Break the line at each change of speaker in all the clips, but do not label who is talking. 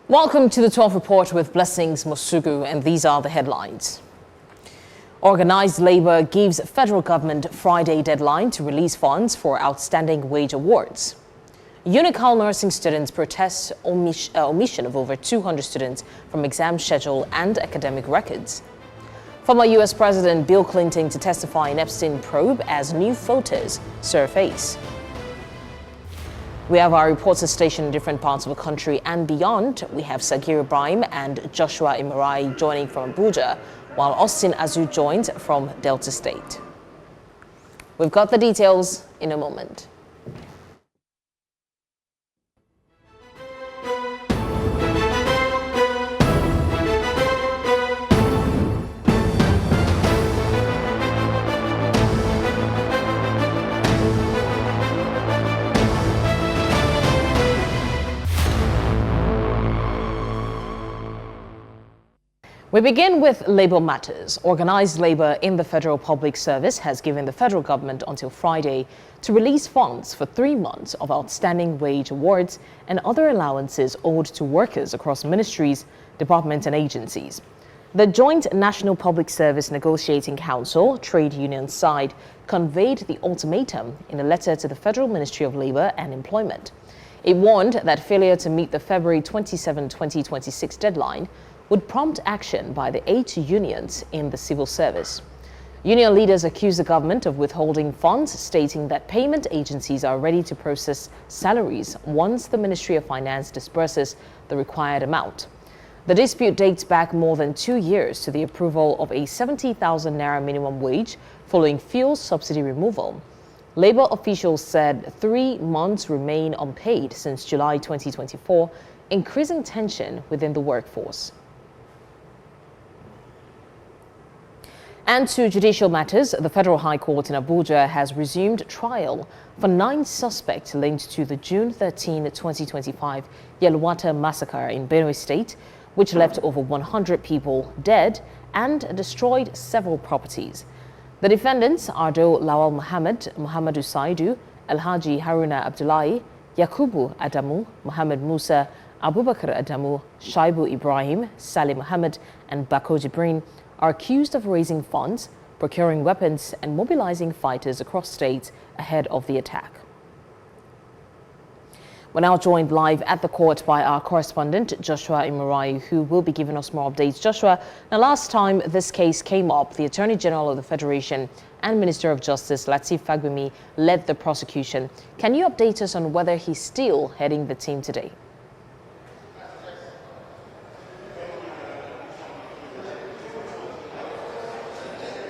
Welcome to the 12 Report with Blessings Mosugu, and these are the headlines. Organized labor gives federal government Friday deadline to release funds for outstanding wage awards. Unical nursing students protest omission of over 200 students from exam schedule and academic records. Former U.S. President Bill Clinton to testify in Epstein probe as new photos surface. We have our reporters stationed in different parts of the country and beyond. We have Sagir Ibrahim and Joshua Imirai joining from Abuja, while Austin Azu joins from Delta State. We've got the details in a moment. We begin with labor matters. Organized labor in the Federal Public Service has given the federal government until Friday to release funds for 3 months of outstanding wage awards and other allowances owed to workers across ministries, departments and agencies. The Joint National Public Service Negotiating Council, trade union side, conveyed the ultimatum in a letter to the Federal Ministry of Labor and Employment. It warned that failure to meet the February 27, 2026 deadline would prompt action by the 8 unions in the civil service. Union leaders accuse the government of withholding funds, stating that payment agencies are ready to process salaries once the Ministry of Finance disburses the required amount. The dispute dates back more than 2 years to the approval of a 70,000 naira minimum wage following fuel subsidy removal. Labor officials said 3 months remain unpaid since July 2024, increasing tension within the workforce. And to judicial matters, the Federal High Court in Abuja has resumed trial for 9 suspects linked to the June 13, 2025 Yelwata massacre in Benue State, which left over 100 people dead and destroyed several properties. The defendants are Lawal Muhammad, Muhammadu Saidu, Alhaji Haruna Abdullahi, Yakubu Adamu, Muhammad Musa, Abubakar Adamu, Shaibu Ibrahim, Salih Muhammad and Bako Jibrin are accused of raising funds, procuring weapons and mobilizing fighters across states ahead of the attack. We're now joined live at the court by our correspondent, Joshua Imirai, who will be giving us more updates. Joshua, now last time this case came up, the Attorney General of the Federation and Minister of Justice, Lateef Fagbemi, led the prosecution. Can you update us on whether he's still heading the team today?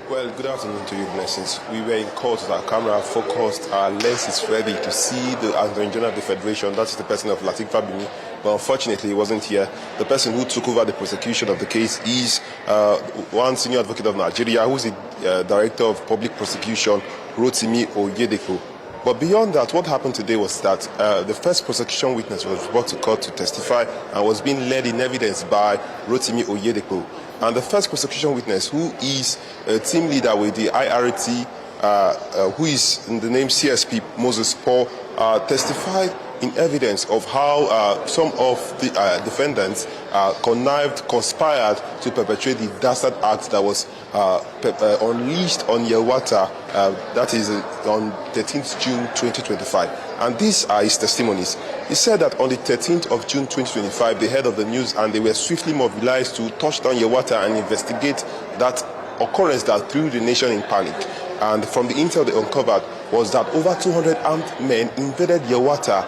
Well, good afternoon to you, Blessings. We were in court with our camera focused, our lens is ready to see the Attorney General of the Federation, that's the person of Lateef Fagbemi, but unfortunately he wasn't here. The person who took over the prosecution of the case is one senior advocate of Nigeria, who's the Director of Public Prosecution, Rotimi Oyedepo. But beyond that, what happened today was that the first prosecution witness was brought to court to testify and was being led in evidence by Rotimi Oyedepo. And the first prosecution witness, who is a team leader with the IRT, who is in the name CSP Moses Paul, testified in evidence of how some of the defendants conspired to perpetrate the dastard act that was unleashed on Yelwata, that is on 13th June 2025. And these are his testimonies. He said that on the 13th of June 2025, they heard of the news and they were swiftly mobilized to touch down Yelwata and investigate that occurrence that threw the nation in panic. And from the intel they uncovered was that over 200 armed men invaded Yelwata.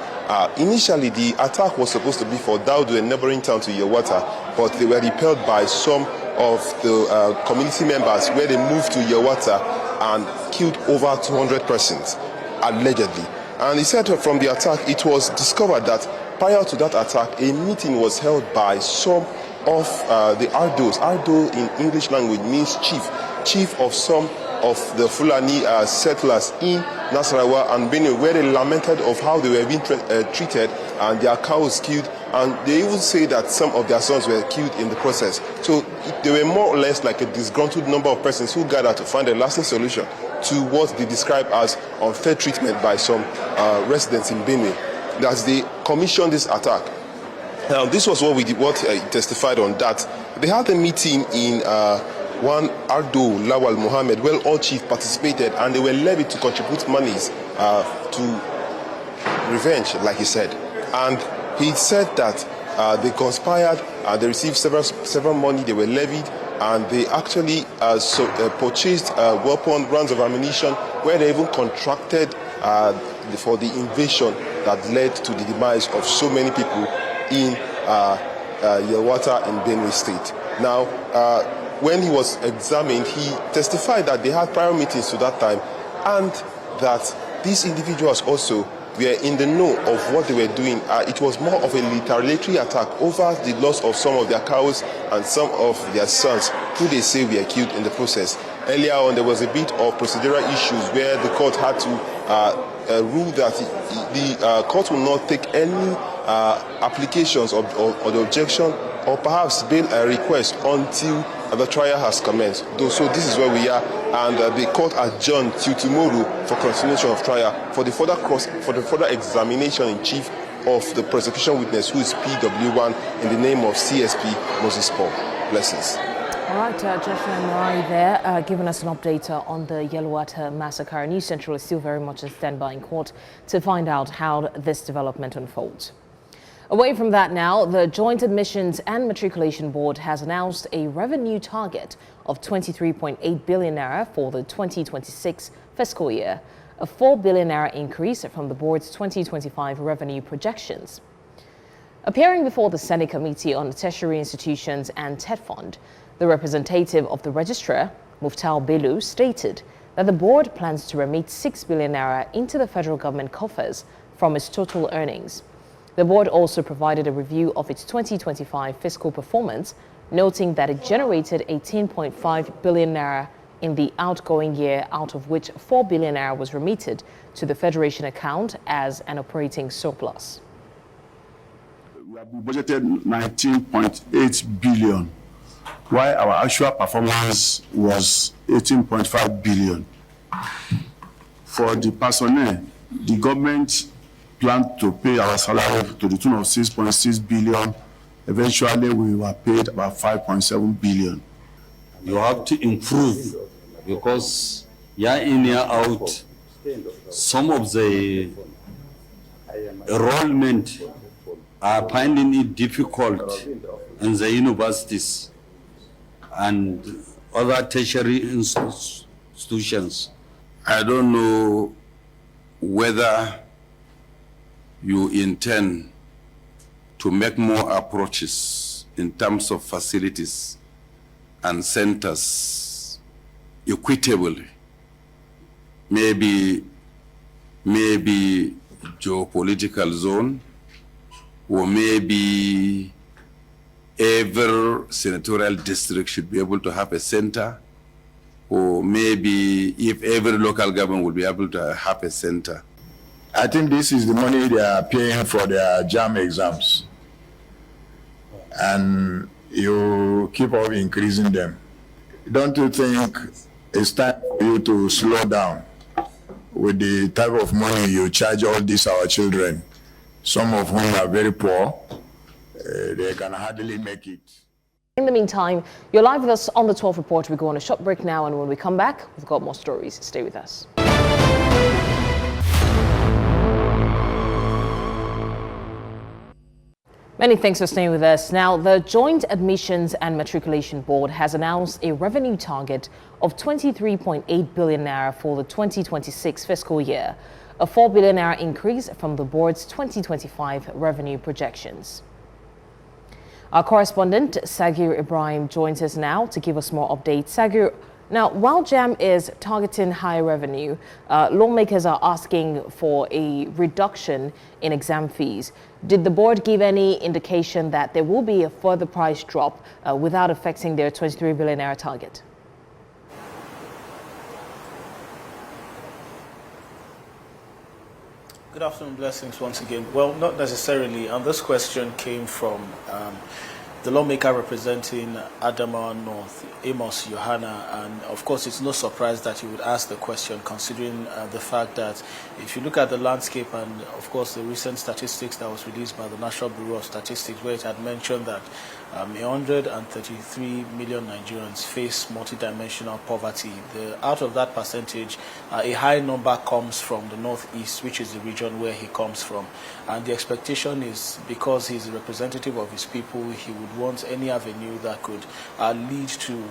Initially, the attack was supposed to be for Daudu, a neighboring town to Yelwata, but they were repelled by some of the community members, where they moved to Yelwata and killed over 200 persons, allegedly. And he said from the attack, it was discovered that prior to that attack, a meeting was held by some of the Ardos. Ardo in English language means chief of some of the Fulani settlers in Nasarawa and Benue, where they lamented of how they were being treated and their cows killed, and they even say that some of their sons were killed in the process. So they were more or less like a disgruntled number of persons who gathered to find a lasting solution to what they describe as unfair treatment by some residents in Benue. As they commissioned this attack, Now, this was what testified on that. They had a meeting in one Ardo Lawal Mohammed, where all chiefs participated, and they were levied to contribute monies to revenge, like he said. And he said that they conspired, they received several money, they were levied, and they actually purchased weapons, rounds of ammunition, where they even contracted for the invasion that led to the demise of so many people in Yelwata in Benue State. Now, when he was examined, he testified that they had prior meetings to that time, and that these individuals also were in the know of what they were doing. It was more of a retaliatory attack over the loss of some of their cows and some of their sons, who they say were killed in the process. Earlier on, there was a bit of procedural issues where the court had to rule that the court will not take any applications or the objection or perhaps bail a request until the trial has commenced. So this is where we are, and the court adjourned till tomorrow for continuation of trial for the further examination in chief of the prosecution witness, who is PW1 in the name of CSP Moses Paul. Blessings.
All right, Jeffrey Epstein there, giving us an update on the Yelwata massacre. News Central is still very much on standby in court to find out how this development unfolds. Away from that now, the Joint Admissions and Matriculation Board has announced a revenue target of 23.8 billion naira for the 2026 fiscal year, a 4 billion naira increase from the board's 2025 revenue projections. Appearing before the Senate Committee on Tertiary Institutions and TED Fund, the representative of the registrar, Muftal Bello, stated that the board plans to remit 6 billion naira into the federal government coffers from its total earnings. The board also provided a review of its 2025 fiscal performance, noting that it generated 18.5 billion naira in the outgoing year, out of which 4 billion naira was remitted to the Federation account as an operating surplus.
We have budgeted 19.8 billion, while our actual performance was 18.5 billion. For the personnel, the government planned to pay our salary to the tune of 6.6 billion. Eventually, we were paid about 5.7 billion.
You have to improve, because year in, year out, some of the enrollment are finding it difficult in the universities and other tertiary institutions.
I don't know whether you intend to make more approaches in terms of facilities and centers equitably. Maybe geopolitical zone, or maybe every senatorial district should be able to have a center, or maybe if every local government will be able to have a center.
I think this is the money they are paying for their JAM exams. And you keep on increasing them. Don't you think it's time for you to slow down with the type of money you charge all these our children, some of whom are very poor? They can hardly make it.
In the meantime, you're live with us on the 12 Report. We go on a short break now, and when we come back, we've got more stories. Stay with us. Many thanks for staying with us. Now, the Joint Admissions and Matriculation Board has announced a revenue target of 23.8 billion naira for the 2026 fiscal year, a 4 billion naira increase from the board's 2025 revenue projections. Our correspondent, Sagir Ibrahim, joins us now to give us more updates. Sagir, now, while JAM is targeting higher revenue, lawmakers are asking for a reduction in exam fees. Did the board give any indication that there will be a further price drop without affecting their 23 billion naira target?
Good afternoon, blessings once again. Well, not necessarily, and this question came from the lawmaker representing Adamawa North, Amos Johanna, and of course it's no surprise that you would ask the question, considering the fact that if you look at the landscape and of course the recent statistics that was released by the National Bureau of Statistics, where it had mentioned that 133 million Nigerians face multidimensional poverty. Out of that percentage, a high number comes from the Northeast, which is the region where he comes from. And the expectation is, because he's a representative of his people, he would want any avenue that could lead to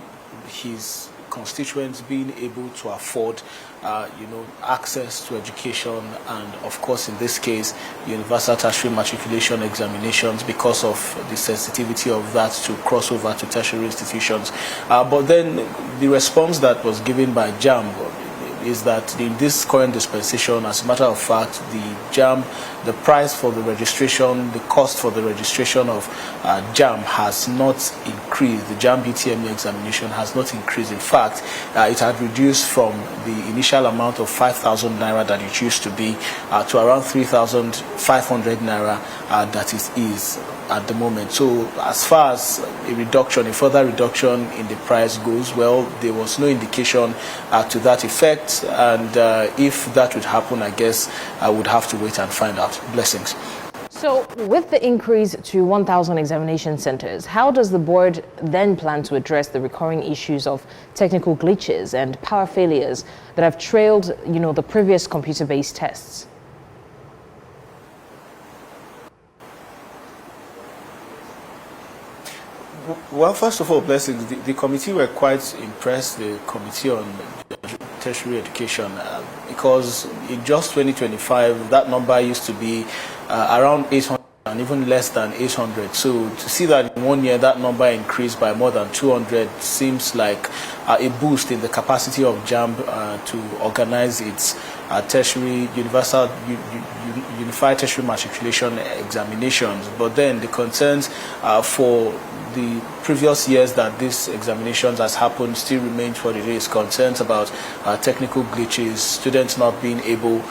his constituents being able to afford access to education, and of course in this case universal tertiary matriculation examinations, because of the sensitivity of that to cross over to tertiary institutions. But then the response that was given by JAMB is that in this current dispensation, as a matter of fact, the JAMB, the price for the registration, the cost for the registration of JAMB has not increased. The JAMB UTME examination has not increased. In fact, it had reduced from the initial amount of 5,000 naira that it used to be to around 3,500 naira that it is at the moment. So as far as a further reduction in the price goes, well, there was no indication to that effect, and if that would happen, I guess I would have to wait and find out. Blessings.
So with the increase to 1,000 examination centers, how does the board then plan to address the recurring issues of technical glitches and power failures that have trailed, the previous computer-based tests?
Well, first of all, Blessings, the committee were quite impressed, the Committee on Tertiary Education, because in just 2025, that number used to be around 800 and even less than 800. So to see that in 1 year, that number increased by more than 200 seems like a boost in the capacity of JAMB to organize its unified tertiary matriculation examinations. But then the concerns for the previous years that this examinations has happened still remains what it is. Concerns about technical glitches, students not being able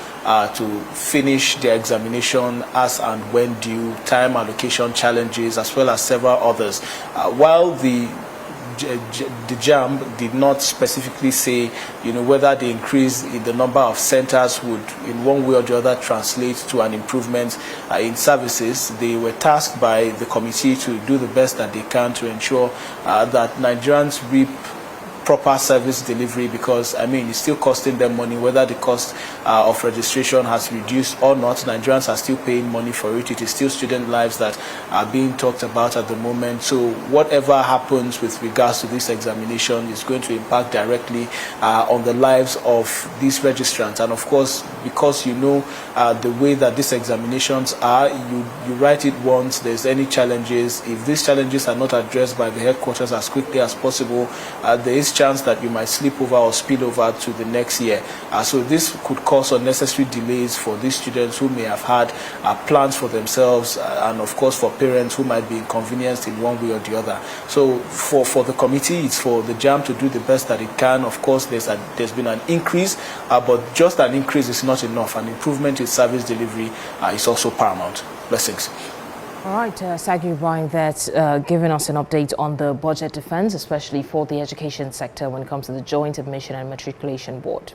to finish their examination as and when due, time allocation challenges, as well as several others. While the JAMB did not specifically say, whether the increase in the number of centers would, in one way or the other, translate to an improvement in services. They were tasked by the committee to do the best that they can to ensure that Nigerians reap proper service delivery, because it's still costing them money, whether the cost of registration has reduced or not. Nigerians are still paying money for it. It is still student lives that are being talked about at the moment. So whatever happens with regards to this examination is going to impact directly on the lives of these registrants. And of course, because the way that these examinations are, you write it once, there's any challenges. If these challenges are not addressed by the headquarters as quickly as possible, there is chance that you might slip over or spill over to the next year. So this could cause unnecessary delays for these students who may have had plans for themselves, and of course for parents who might be inconvenienced in one way or the other. So for the committee, it's for the JAMB to do the best that it can. Of course, there's been an increase, but just an increase is not enough. An improvement in service delivery is also paramount. Blessings.
All right, Sagi Ibrahim, that's giving us an update on the budget defense, especially for the education sector when it comes to the Joint Admission and Matriculation Board.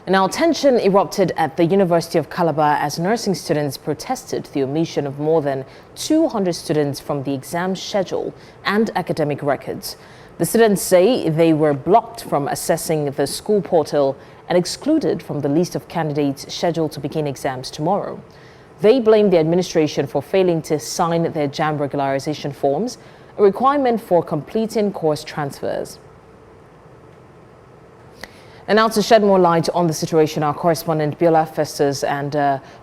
Now, tension erupted at the University of Calabar as nursing students protested the omission of more than 200 students from the exam schedule and academic records. The students say they were blocked from accessing the school portal and excluded from the list of candidates scheduled to begin exams tomorrow. They blame the administration for failing to sign their JAMB regularization forms, a requirement for completing course transfers. And now to shed more light on the situation, our correspondent Biola Festus and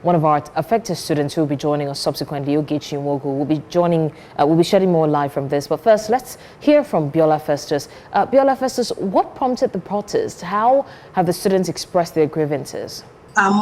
one of our affected students who will be joining us subsequently, Ogechi Nwogu, will be shedding more light from this. But first, let's hear from Biola Festus. Biola Festus, what prompted the protest? How have the students expressed their grievances?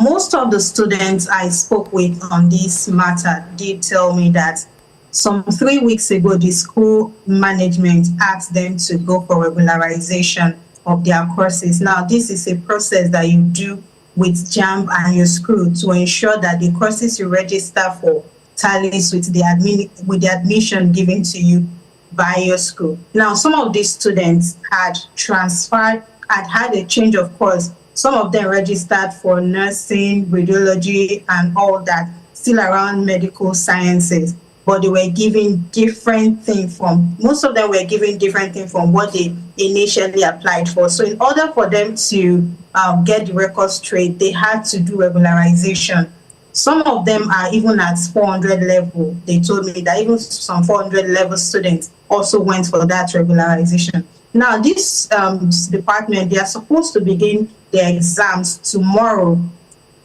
Most of the students I spoke with on this matter did tell me that some 3 weeks ago, the school management asked them to go for regularization of their courses. Now, this is a process that you do with JAMB and your school to ensure that the courses you register for tallies with the admission given to you bio school. Now, some of these students had transferred, had a change of course. Some of them registered for nursing, radiology, and all that, still around medical sciences. But they were given different things from, most of them were given different things from what they initially applied for. So in order for them to get the record straight, they had to do regularization. Some of them are even at 400 level. They told me that even some 400 level students also went for that regularization. Now, this department, they are supposed to begin their exams tomorrow.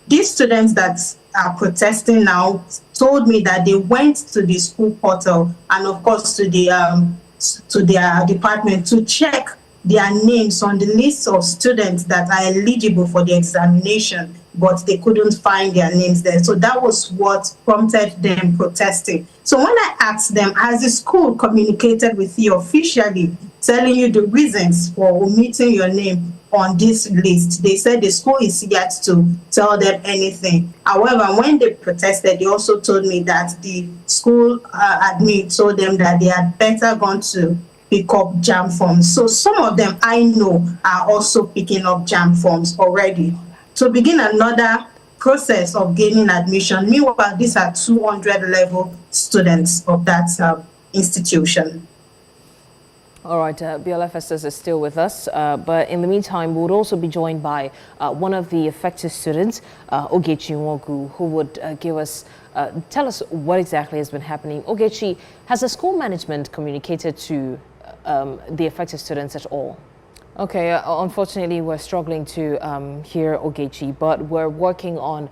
These students that are protesting now told me that they went to the school portal and, of course, to their department to check their names on the list of students that are eligible for the examination, but they couldn't find their names there. So that was what prompted them protesting. So when I asked them, has the school communicated with you officially, telling you the reasons for omitting your name on this list? They said the school is yet to tell them anything. However, when they protested, they also told me that the school admin told them that they had better gone to pick up JAM forms. So some of them I know are also picking up JAM forms already to begin another process of gaining admission. Meanwhile, these are 200 level students of that institution.
All right, BLF Estes is still with us, but in the meantime, we would also be joined by one of the affected students, Ogechi Nwogu, who would tell us what exactly has been happening. Ogechi, has the school management communicated to the affected students at all? Okay, unfortunately, we're struggling to hear Ogechi, but we're working on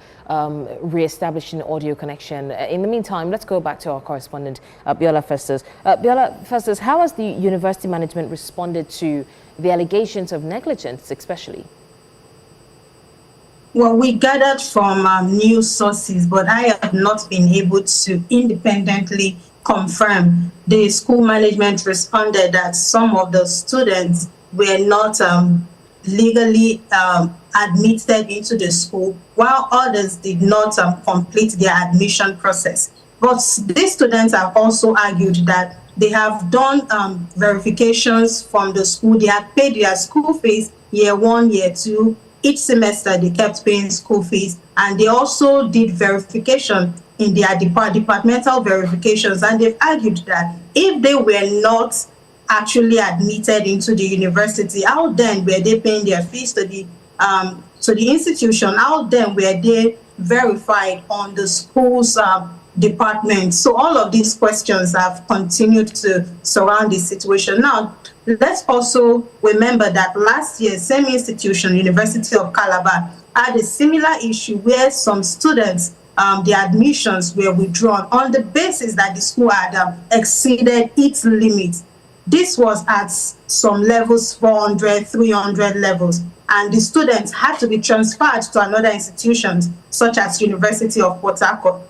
re-establishing audio connection. In the meantime, let's go back to our correspondent, Biola Festus. Biola Festus, how has the university management responded to the allegations of negligence, especially?
Well, we gathered from news sources, but I have not been able to independently confirm. The school management responded that some of the students were not legally admitted into the school, while others did not complete their admission process. But these students have also argued that they have done verifications from the school. They had paid their school fees year 1, year 2. Each semester they kept paying school fees, and they also did verification in their departmental verifications, and they've argued that if they were not actually admitted into the university, how then were they paying their fees to the institution? How then were they verified on the school's department? So all of these questions have continued to surround this situation. Now, let's also remember that last year, same institution, University of Calabar, had a similar issue where some students, their admissions were withdrawn on the basis that the school had exceeded its limits. This was at some levels, 400, 300 levels, and the students had to be transferred to another institutions, such as University of Port Harcourt,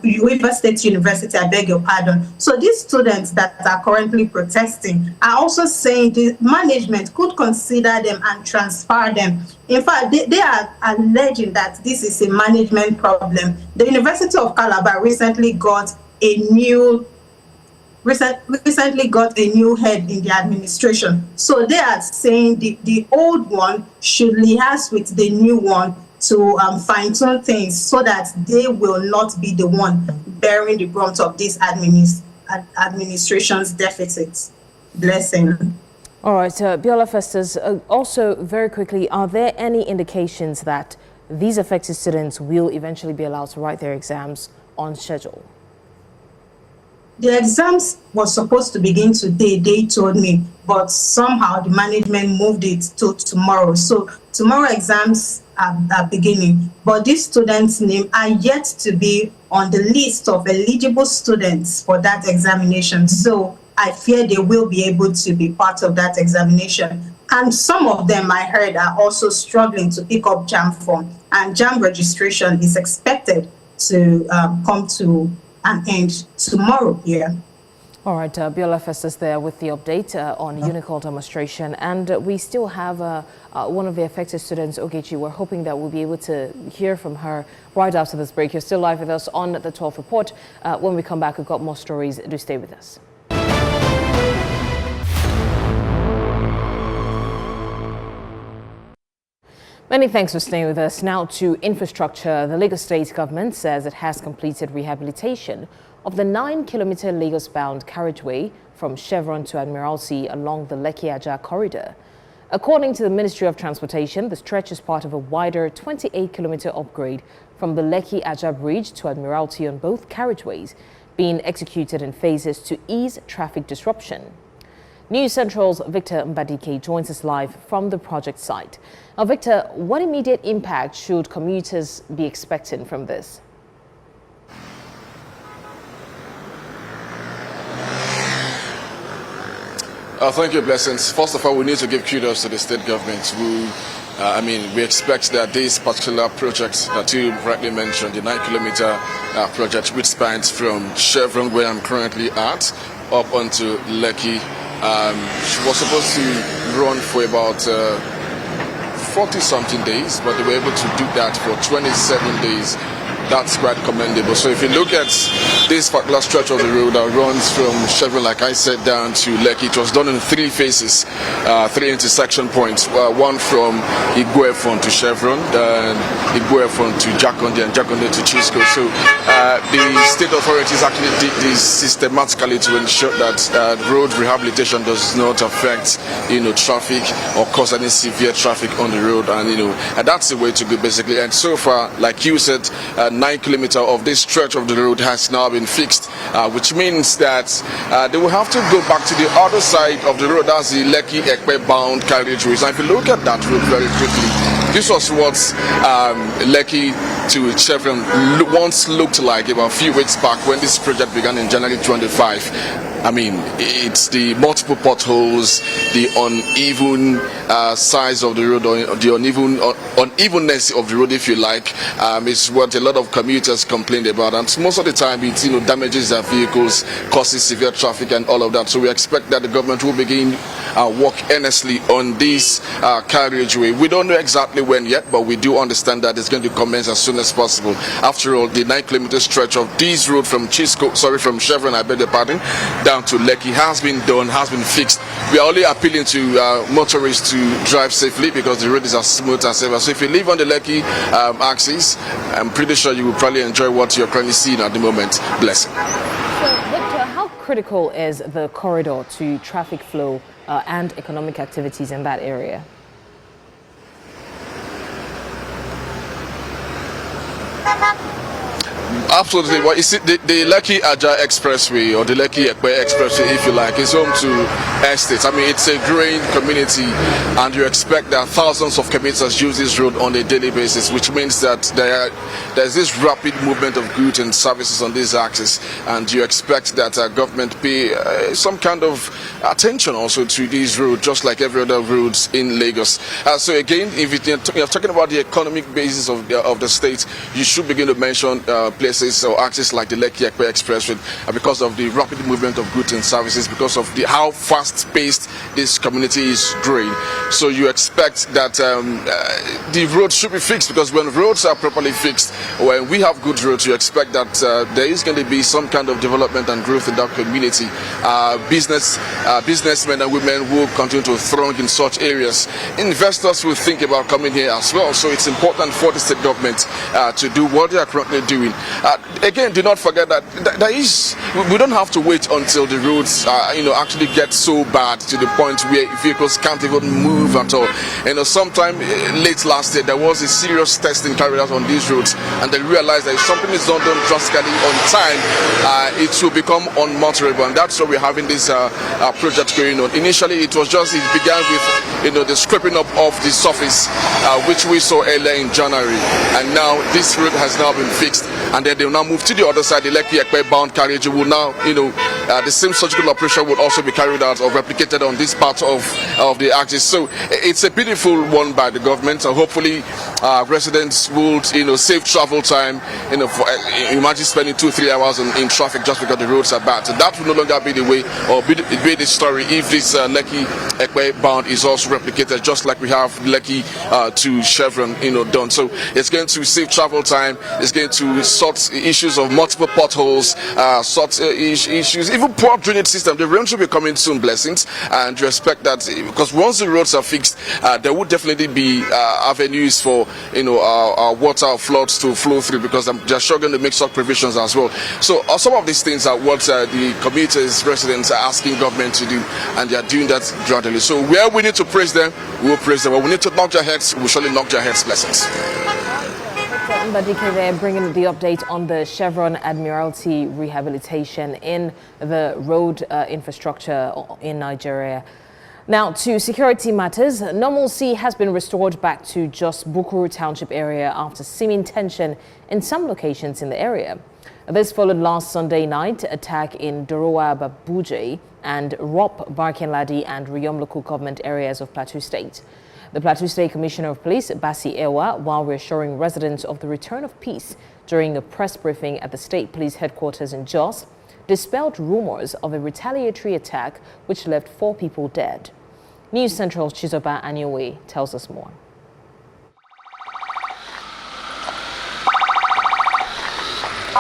River State University, I beg your pardon. So these students that are currently protesting are also saying the management could consider them and transfer them. In fact, they are alleging that this is a management problem. The University of Calabar recently got a new head in the administration. So they are saying the old one should liaise with the new one to fine-tune things so that they will not be the one bearing the brunt of this administration's deficits. Blessing.
All right, Biola Festus, also very quickly, are there any indications that these affected students will eventually be allowed to write their exams on schedule?
The exams was supposed to begin today, they told me, but somehow the management moved it to tomorrow. So tomorrow exams are beginning, but these students' names are yet to be on the list of eligible students for that examination. So I fear they will be able to be part of that examination. And some of them, I heard, are also struggling to pick up JAM form, and JAM registration is expected to come to an end tomorrow here.
All right, Biola Festus there with the update on Unicall demonstration. And we still have one of the affected students, Ogechi. We're hoping that we'll be able to hear from her right after this break. You're still live with us on the 12th Report. When we come back, we've got more stories. Do stay with us. Many thanks for staying with us. Now to infrastructure. The Lagos State government says it has completed rehabilitation of the 9-kilometer Lagos-bound carriageway from Chevron to Admiralty along the Lekki-Ajah corridor. According to the Ministry of Transportation, the stretch is part of a wider 28-kilometer upgrade from the Lekki-Ajah bridge to Admiralty on both carriageways, being executed in phases to ease traffic disruption. News Central's Victor Mbadike joins us live from the project site. Now, Victor, what immediate impact should commuters be expecting from this?
Thank you, Blessings. First of all, we need to give kudos to the state government who, we expect that this particular project that you rightly mentioned, the 9-kilometer project, which spans from Chevron, where I'm currently at, up onto Lekki, was supposed to run for about 40-something days, but they were able to do that for 27 days. That's quite commendable. So if you look at this particular stretch of the road that runs from Chevron, like I said, down to Lekki, it was done in 3 phases, 3 intersection points. One from Igwefon to Chevron, then Igwefon to Jakonde, and Jakonde to Chisco. So the state authorities actually did this systematically to ensure that road rehabilitation does not affect, traffic or cause any severe traffic on the road, and that's the way to go basically. And so far, like you said, 9-kilometer of this stretch of the road has now been fixed, which means that they will have to go back to the other side of the road. That's the Lekki-Ekpe bound carriageways. And if you look at that road very quickly, this was what Lekki to Chevron once looked like about a few weeks back when this project began in January 25. It's the multiple potholes, the uneven size of the road, or the unevenness of the road, if you like, is what a lot of commuters complained about. And most of the time, it damages their vehicles, causes severe traffic, and all of that. So we expect that the government will begin work earnestly on this carriageway. We don't know exactly when yet, but we do understand that it's going to commence as soon as possible. After all, the 9-kilometer stretch of this road from from Chevron, I beg your pardon, down to Lekki has been done, has been fixed. We are only appealing to motorists to drive safely because the road is as smooth as ever. So if you live on the Lekki axis, I'm pretty sure you will probably enjoy what you're currently seeing at the moment. Bless you.
So, Victor, how critical is the corridor to traffic flow and economic activities in that area?
Absolutely. Well, you see, the Lekki-Ajah Expressway, or the Lekki-Ekpe Expressway, if you like, is home to estates. It's a growing community, and you expect that thousands of commuters use this road on a daily basis, which means that there's this rapid movement of goods and services on this axis, and you expect that government pay some kind of attention also to this road, just like every other roads in Lagos. So again, if you're talking about the economic basis of the state, you should begin to mention places or axes like the Lekki-Ekpe Expressway, because of the rapid movement of goods and services, because of how fast-paced this community is growing. So you expect that the road should be fixed, because when roads are properly fixed, when we have good roads, you expect that there is going to be some kind of development and growth in that community. Businessmen and women will continue to throng in such areas. Investors will think about coming here as well. So it's important for the state government to do what they are currently doing. Again, do not forget that we don't have to wait until the roads actually get so bad to the point where vehicles can't even move at all. Sometime late last year, there was a serious testing carried out on these roads, and they realized that if something is not done drastically on time, it will become unmotorable, and that's why we're having this project going on. Initially, it began with the scraping up of the surface, which we saw earlier in January, and now this road has now been fixed, and then they will now move to the other side. The Lekki-Ekpe bound carriage will now, the same surgical operation will also be carried out or replicated on this part of the axis. So it's a beautiful one by the government. So hopefully residents will, save travel time. Imagine spending 2-3 hours in traffic just because the roads are bad. So that will no longer be the way or be the story if this Lekki-Ekpe bound is also replicated, just like we have Lekki to Chevron, done. So it's going to save travel time. It's going to sort issues of multiple potholes, sort issues, even even poor drainage system. The rain should be coming soon, blessings, and to expect that, because once the roads are fixed, there would definitely be avenues for water floods to flow through, because they're struggling to make such provisions as well. So some of these things are what the communities, residents are asking government to do, and they are doing that gradually. So where we need to praise them, we will praise them. Where we need to knock their heads, we will surely knock their heads. Blessings.
Mbadike there, bringing the update on the Chevron Admiralty rehabilitation in the road infrastructure in Nigeria. Now, to security matters, normalcy has been restored back to Jos Bukuru Township area after seeming tension in some locations in the area. This followed last Sunday night attack in Dorowa Babuje and Rop, Barkinladi and Riyom local government areas of Plateau State. The Plateau State Commissioner of Police, Bassi Ewa, while reassuring residents of the return of peace during a press briefing at the State Police Headquarters in Jos, dispelled rumors of a retaliatory attack which left 4 people dead. News Central's Chizoba Anyowe tells us more.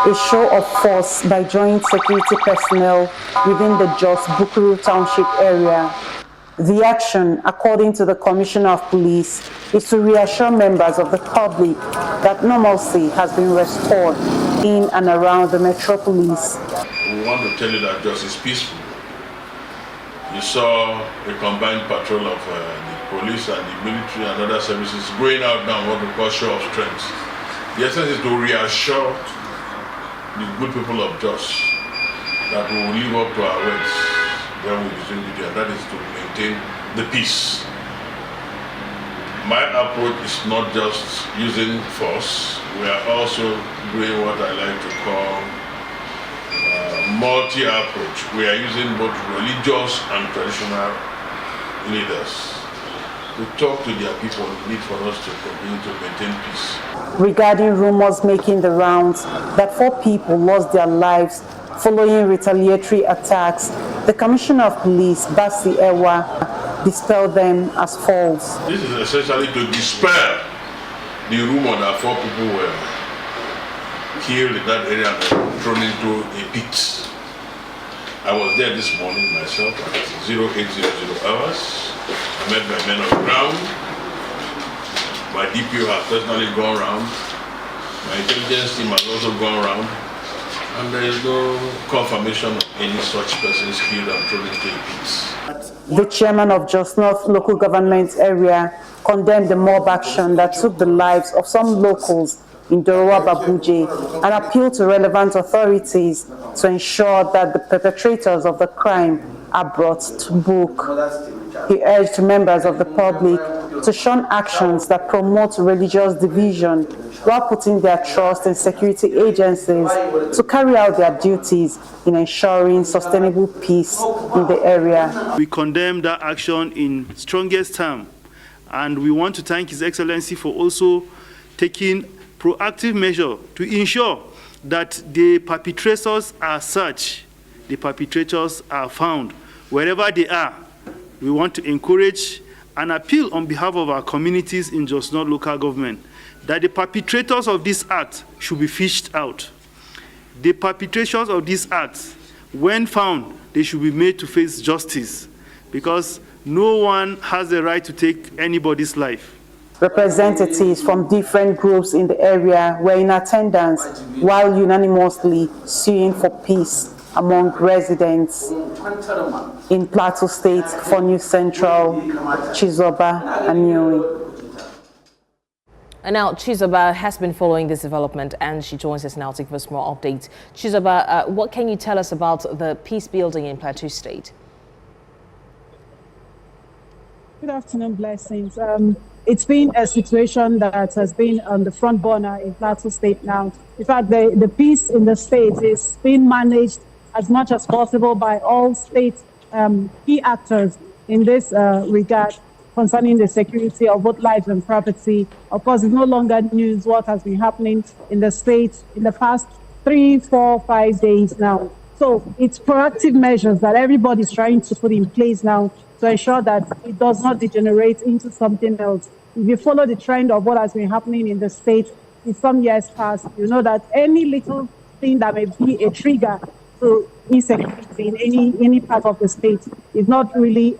A show of force by joint security personnel within the Jos Bukuru Township area. The action, according to the Commissioner of Police, is to reassure members of the public that normalcy has been restored in and around the metropolis.
We want to tell you that Jos is peaceful. You saw a combined patrol of the police and the military and other services going out now what we call show of strength. The essence is to reassure the good people of Jos that we will live up to our words when we resume duty, and that is to maintain the peace. My approach is not just using force. We are also doing what I like to call multi-approach. We are using both religious and traditional leaders to talk to their people in need for us to continue to maintain peace.
Regarding rumors making the rounds that 4 people lost their lives following retaliatory attacks, the Commissioner of Police, Bassi Ewa, dispelled them as false.
This is essentially to dispel the rumor that 4 people were killed in that area and thrown into a pit. I was there this morning myself at 0800 hours. I met my men on the ground. My DPO has personally gone around. My intelligence team has also gone around. And there is no confirmation of any such persons killed and thrown into a pit.
The chairman of Jos North local government area condemned the mob action that took the lives of some locals in Dorowa Babuje and appealed to relevant authorities to ensure that the perpetrators of the crime are brought to book. He urged members of the public to shun actions that promote religious division while putting their trust in security agencies to carry out their duties in ensuring sustainable peace in the area.
We condemn that action in strongest terms, and we want to thank His Excellency for also taking proactive measures to ensure that the perpetrators are searched, the perpetrators are found wherever they are. We want to encourage and appeal on behalf of our communities in Jos North local government that the perpetrators of this act should be fished out. The perpetrators of this act, when found, they should be made to face justice, because no one has the right to take anybody's life.
Representatives from different groups in the area were in attendance while unanimously suing for peace among residents. In Plateau State, for News Central, Chizoba Anyowe.
And now Chizoba has been following this development and she joins us now to give us more updates. Chizoba, what can you tell us about the peace building in Plateau State?
Good afternoon, Blessings. It's been a situation that has been on the front burner in Plateau State now. In fact, the peace in the state is being managed as much as possible by all state key actors in this regard concerning the security of both lives and property. Of course, it's no longer news what has been happening in the state in the past 3, 4, 5 days now. So it's proactive measures that everybody's trying to put in place now to ensure that it does not degenerate into something else. If you follow the trend of what has been happening in the state in some years past, you know that any little thing that may be a trigger to insecurity in any part of the state is not really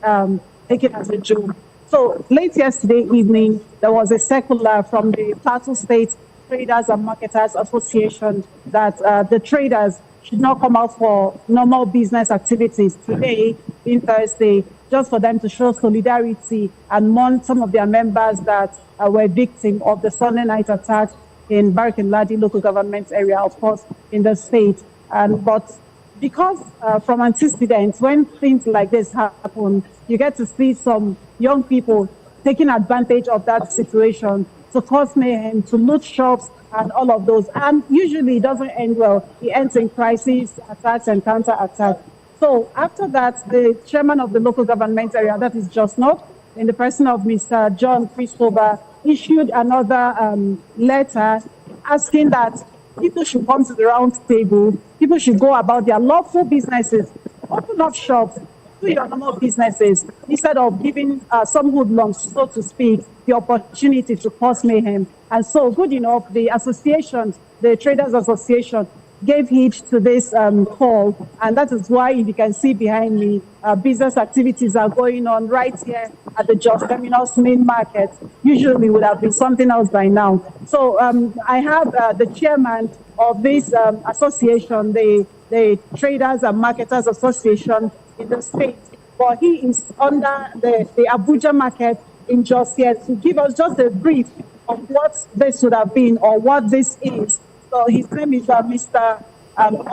taken as a joke. So late yesterday evening, there was a circular from the Plateau State Traders and Marketers Association that the traders should not come out for normal business activities today, being Thursday, just for them to show solidarity and mourn some of their members that were victims of the Sunday night attack in Barkin-Ladi local government area, of course, in the state. But because from antecedents, when things like this happen, you get to see some young people taking advantage of that situation to cause mayhem, to loot shops and all of those. And usually it doesn't end well. It ends in crisis, attacks and counter-attacks. So after that, the chairman of the local government area, that is Just North, in the person of Mr. John Christopher, issued another letter asking that people should come to the round table, people should go about their lawful businesses, open up shops, do your normal businesses, instead of giving some hoodlums, so to speak, the opportunity to cause mayhem. And so, good enough, the association, the Traders Association, gave heed to this call, and that is why you can see behind me, business activities are going on right here at the Jos Terminus main market. Usually would have been something else by now. So I have the chairman of this association, the Traders and Marketers Association in the state, but he is under the Abuja market in Jos here to give us just a brief of what this would have been or what this is. So his name is Mr. Adam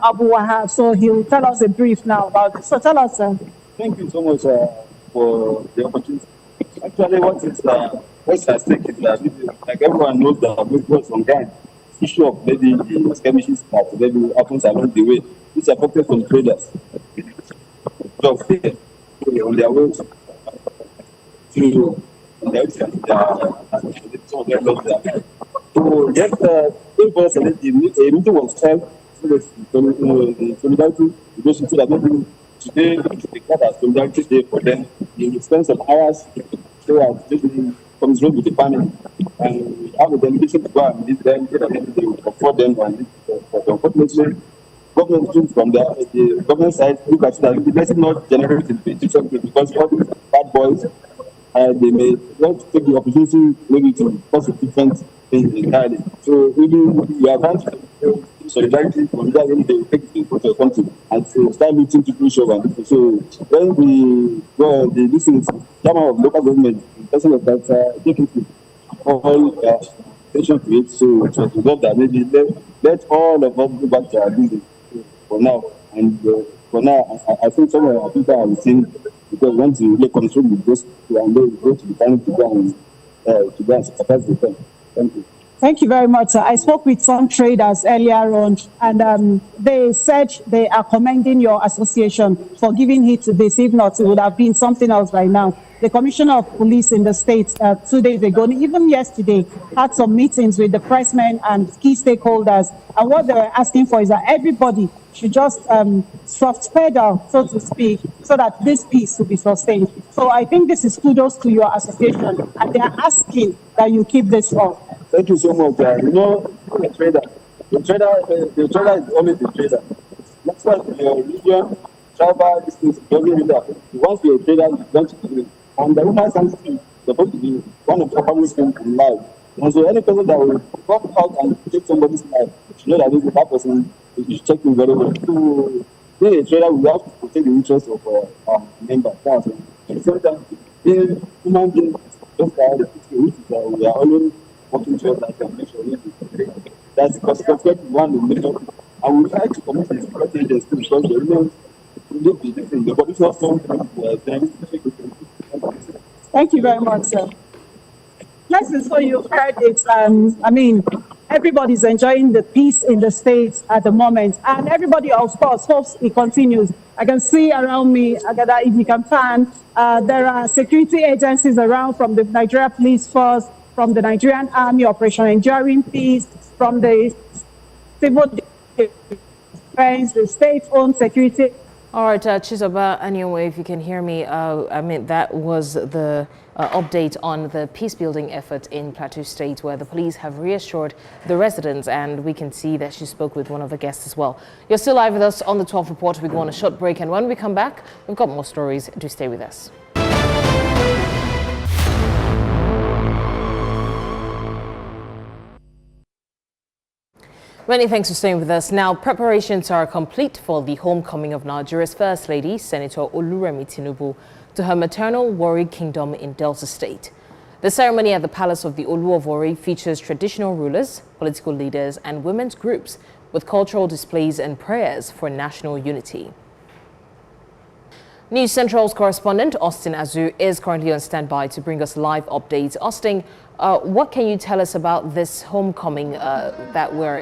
Abu Wahab. So he'll tell us a brief now about it. So tell us.
Thank you so much for the opportunity. Actually, what's at stake is that, like everyone knows, that we've got some kind issue of maybe the skirmishes that maybe happens along the way, which affected some traders. Just on their way to so yes, a meeting was held to the solidarity negotiation so that maybe today the court has solidarity day for them in the expense of hours. They are taking comes road with the family, and we have a delegation to go and meet them so that they will afford them and but unfortunately government from the government side look at that the person not generating petition because all these bad boys they may want to take the opportunity maybe to cause a different thing entirely. So maybe we are trying to solidarity from that when they will take it to the country and start meeting to push over. So when this is chairman of local government, the person of that taking all attention to it, so to resolve that maybe let all of us go back to our business for now. And for now, I think some of our people are saying because once you really control with those people and they go to the time to go and sympathize with them. Thank you.
Thank you very much. I spoke with some traders earlier on, and they said they are commending your association for giving heed to this. If not, it would have been something else right now. The Commissioner of Police in the state 2 days ago, even yesterday, had some meetings with the pressmen and key stakeholders. And what they were asking for is that everybody should just soft pedal, so to speak, so that this peace will be sustained. So I think this is kudos to your association, and they are asking that you keep this up.
Thank you so much. The trader is always the trader. That's why your religion, tribal, this thing doesn't really happen. Once you're a trader, you want to do it. And the human sanctity is supposed to be one of the uppermost things in life. And so any person that will come out and take somebody's life, you know that that person is checking very well. So being a trader, we have to protect the interests of our members. At the same time, being human beings, just we are always working towards that and make sure that's the one in the middle. And we try to commit the security agents too, because they don't look different. The police are
Thank you very much, sir. Lessons for you heard it. I mean, everybody's enjoying the peace in the state at the moment, and everybody, of course, hopes it continues. I can see around me, Agada, if you can pan, there are security agencies around from the Nigeria Police Force, from the Nigerian Army, Operation Enduring Peace, from the Civil Defense, the state-owned security
All right, Chizoba, anyway, if you can hear me, that was the update on the peace-building effort in Plateau State, where the police have reassured the residents, and we can see that she spoke with one of the guests as well. You're still live with us on the 12 Report. We go on a short break, and when we come back, we've got more stories. Do stay with us. Many thanks for staying with us. Now, preparations are complete for the homecoming of Nigeria's First Lady, Senator Oluremi Tinubu, to her maternal Warri Kingdom in Delta State. The ceremony at the Palace of the Olu of Warri features traditional rulers, political leaders, and women's groups with cultural displays and prayers for national unity. News Central's correspondent Austin Azu is currently on standby to bring us live updates. Austin, what can you tell us about this homecoming that we're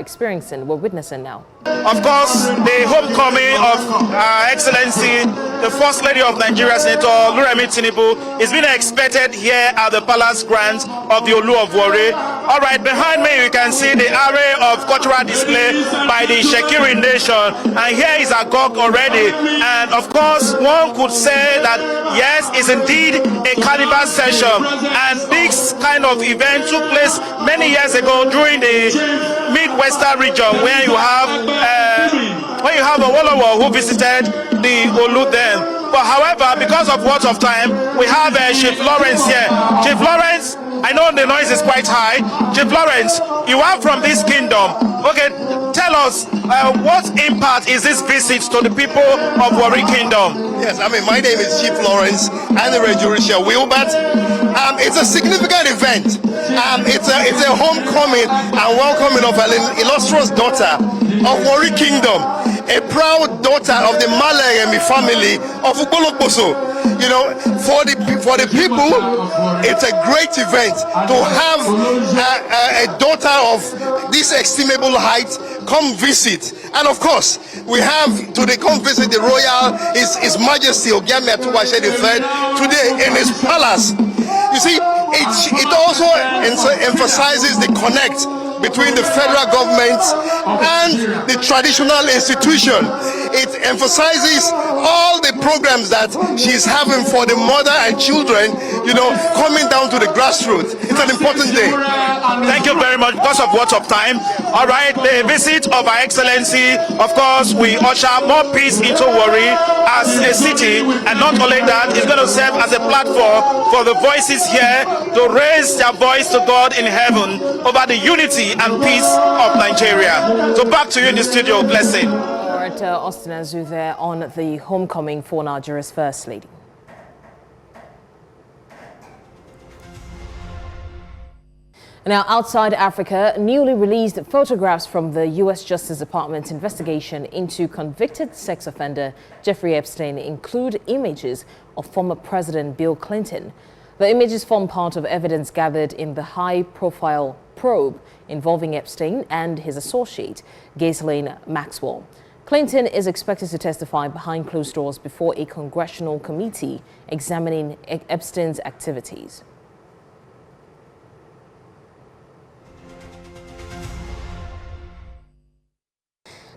witnessing now?
Of course, the homecoming of Her Excellency, the First Lady of Nigeria, Senator Oluremi Tinubu, is being expected here at the Palace Grounds of the Olu of Warri. All right, behind me you can see the array of cultural display by the Shekiri Nation, and here is Agog already. And of course, one could say that yes, it's indeed a carnival session, and this kind of event took place many years ago during the Midwestern region, where you have Awolowo who visited the Olu then. But however, because of words of time, we have Chief Lawrence here. Chief Lawrence, I know the noise is quite high. Chief Lawrence, you are from this kingdom. Okay, tell us, what impact is this visit to the people of Warri Kingdom?
Yes, my name is Chief Lawrence, and the Jurisha Wilbert. It's a significant event. It's a homecoming and welcoming of an illustrious daughter of Warri Kingdom, a proud daughter of the Malayemi family of Ukoloposo. You know, for the people, it's a great event to have a daughter of this estimable height come visit. And of course, we have today come visit the royal, His Majesty Ogiame Atuwashe III today in his palace. You see, it also emphasizes the connect between the federal government and the traditional institution. It emphasizes all the programs that she's having for the mother and children, you know, coming down to the grassroots. It's an important day.
Thank you very much. Because of words of time. All right, the visit of Her Excellency, of course, we usher more peace into Warri as a city, and not only that, it's going to serve as a platform for the voices here to raise their voice to God in heaven over the unity and peace of Nigeria. So back to you in the studio. Blessing.
All right, Austin Azu there on the homecoming for Nigeria's First Lady. Now, outside Africa, newly released photographs from the U.S. Justice Department's investigation into convicted sex offender Jeffrey Epstein include images of former President Bill Clinton. The images form part of evidence gathered in the high-profile probe involving Epstein and his associate, Ghislaine Maxwell. Clinton is expected to testify behind closed doors before a congressional committee examining Epstein's activities.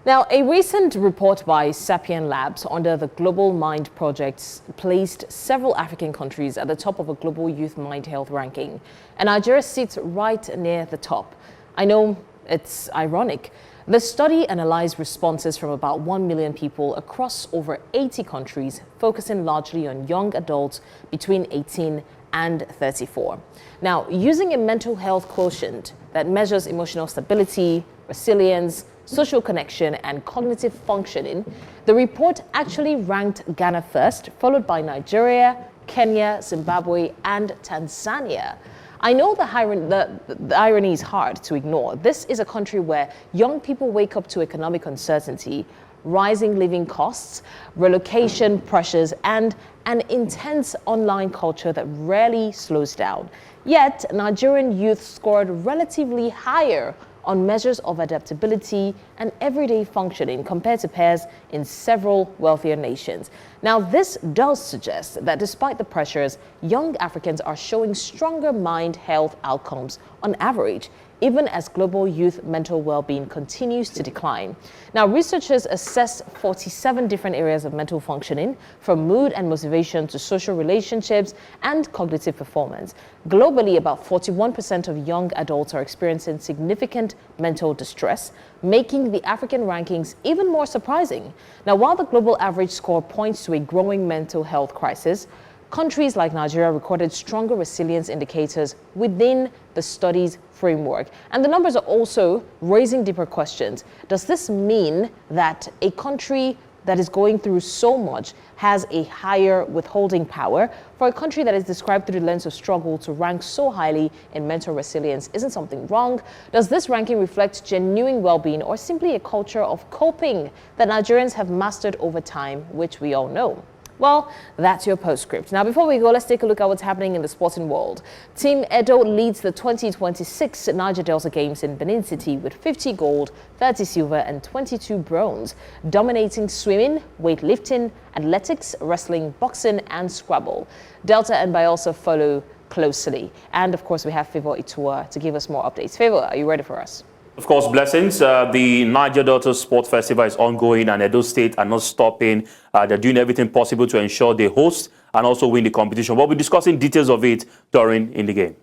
Now, a recent report by Sapien Labs under the Global Mind Project placed several African countries at the top of a global youth mind health ranking, and Nigeria sits right near the top. I know it's ironic. The study analyzed responses from about 1 million people across over 80 countries, focusing largely on young adults between 18 and 34. Now, using a mental health quotient that measures emotional stability, resilience, social connection, and cognitive functioning, the report actually ranked Ghana first, followed by Nigeria, Kenya, Zimbabwe, and Tanzania. I know the irony is hard to ignore. This is a country where young people wake up to economic uncertainty, rising living costs, relocation pressures, and an intense online culture that rarely slows down. Yet, Nigerian youth scored relatively higher on measures of adaptability and everyday functioning compared to peers in several wealthier nations. Now, this does suggest that despite the pressures, young Africans are showing stronger mind health outcomes on average. even as global youth mental well-being continues to decline. Now, researchers assessed 47 different areas of mental functioning, from mood and motivation to social relationships and cognitive performance. Globally, about 41% of young adults are experiencing significant mental distress, making the African rankings even more surprising. Now, while the global average score points to a growing mental health crisis, countries like Nigeria recorded stronger resilience indicators within the study's framework. And the numbers are also raising deeper questions. Does this mean that a country that is going through so much has a higher withholding power? For a country that is described through the lens of struggle to rank so highly in mental resilience, isn't something wrong? Does this ranking reflect genuine well-being or simply a culture of coping that Nigerians have mastered over time, which we all know? Well, that's your postscript. Now, before we go, let's take a look at what's happening in the sporting world. Team Edo leads the 2026 Niger Delta Games in Benin City with 50 gold, 30 silver and 22 bronze, dominating swimming, weightlifting, athletics, wrestling, boxing and Scrabble. Delta and Bayelsa follow closely. And of course, we have Favor Itua to give us more updates. Favor, are you ready for us?
Of course, blessings. The Niger Delta Sports Festival is ongoing and Edo State are not stopping. They're doing everything possible to ensure they host and also win the competition. We'll be discussing details of it during In the Game.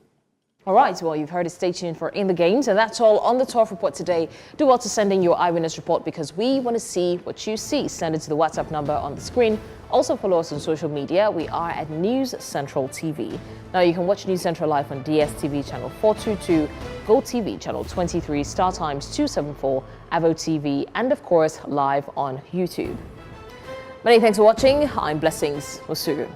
All right, well, you've heard it. Stay tuned for In the Games. And that's all on the 12 report today. Do well to send in your eyewitness report because we want to see what you see. Send it to the WhatsApp number on the screen. Also follow us on social media. We are at News Central TV. Now you can watch News Central live on DSTV channel 422, GoTV channel 23, Star Times 274, Avo TV, and of course live on YouTube. Many thanks for watching. I'm Blessings. We'll see you.